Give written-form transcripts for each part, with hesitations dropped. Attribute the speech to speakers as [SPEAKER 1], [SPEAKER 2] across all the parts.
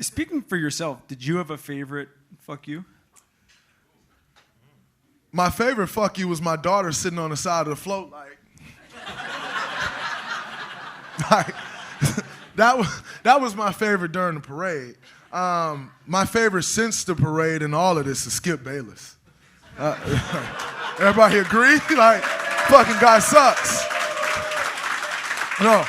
[SPEAKER 1] Speaking for yourself, did you have a favorite fuck you?
[SPEAKER 2] My favorite fuck you was my daughter sitting on the side of the float like that was my favorite during the parade. My favorite since the parade and all of this is Skip Bayless. Everybody agree? Like, fucking guy sucks. No.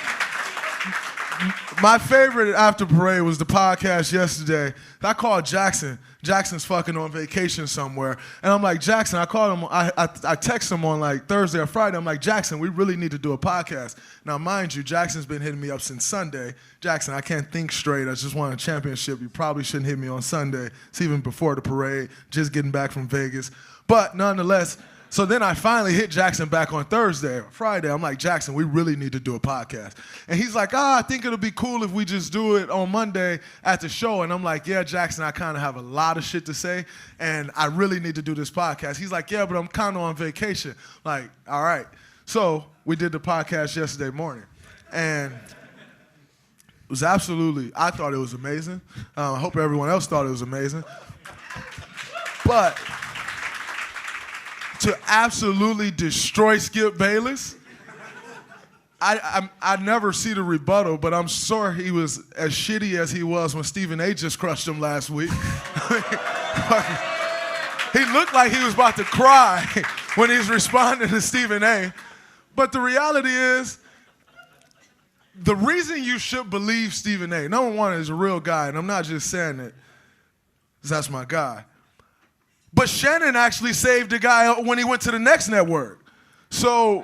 [SPEAKER 2] My favorite after parade was the podcast yesterday. I called Jackson. Jackson's fucking on vacation somewhere. And I'm like, Jackson, I called him, I text him on like Thursday or Friday. I'm like, Jackson, we really need to do a podcast. Now, mind you, Jackson's been hitting me up since Sunday. Jackson, I can't think straight. I just won a championship. You probably shouldn't hit me on Sunday. It's even before the parade, just getting back from Vegas. But nonetheless, so then I finally hit Jackson back on Thursday or Friday. I'm like, Jackson, we really need to do a podcast. And he's like, I think it'll be cool if we just do it on Monday at the show. And I'm like, yeah, Jackson, I kind of have a lot of shit to say, and I really need to do this podcast. He's like, yeah, but I'm kind of on vacation. Like, all right. So we did the podcast yesterday morning. And it was absolutely, I thought it was amazing. I hope everyone else thought it was amazing. But to absolutely destroy Skip Bayless, I never see the rebuttal, but I'm sure he was as shitty as he was when Stephen A. just crushed him last week. He looked like he was about to cry when he's responding to Stephen A. But the reality is, the reason you should believe Stephen A., number one, is a real guy, and I'm not just saying it, because that's my guy. But Shannon actually saved the guy when he went to the next network. So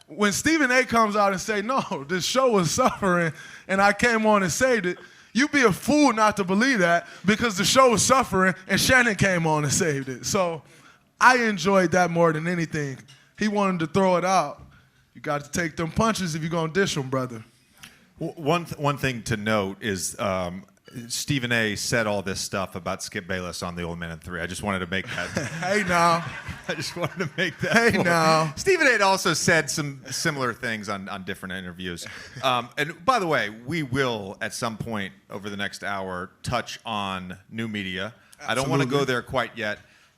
[SPEAKER 2] when Stephen A. comes out and say, no, this show was suffering and I came on and saved it, you'd be a fool not to believe that because the show was suffering and Shannon came on and saved it. So I enjoyed that more than anything. He wanted to throw it out. You got to take them punches if you're going to dish them, brother.
[SPEAKER 3] One thing to note is Stephen A. said all this stuff about Skip Bayless on the Old Men in 3. I just wanted to make that.
[SPEAKER 2] Hey, now.
[SPEAKER 3] I just wanted to make that.
[SPEAKER 2] Hey,
[SPEAKER 3] point.
[SPEAKER 2] now.
[SPEAKER 3] Stephen A. had also said some similar things on different interviews. And by the way, we will, at some point over the next hour, touch on new media. Absolutely. I don't want to go there quite yet.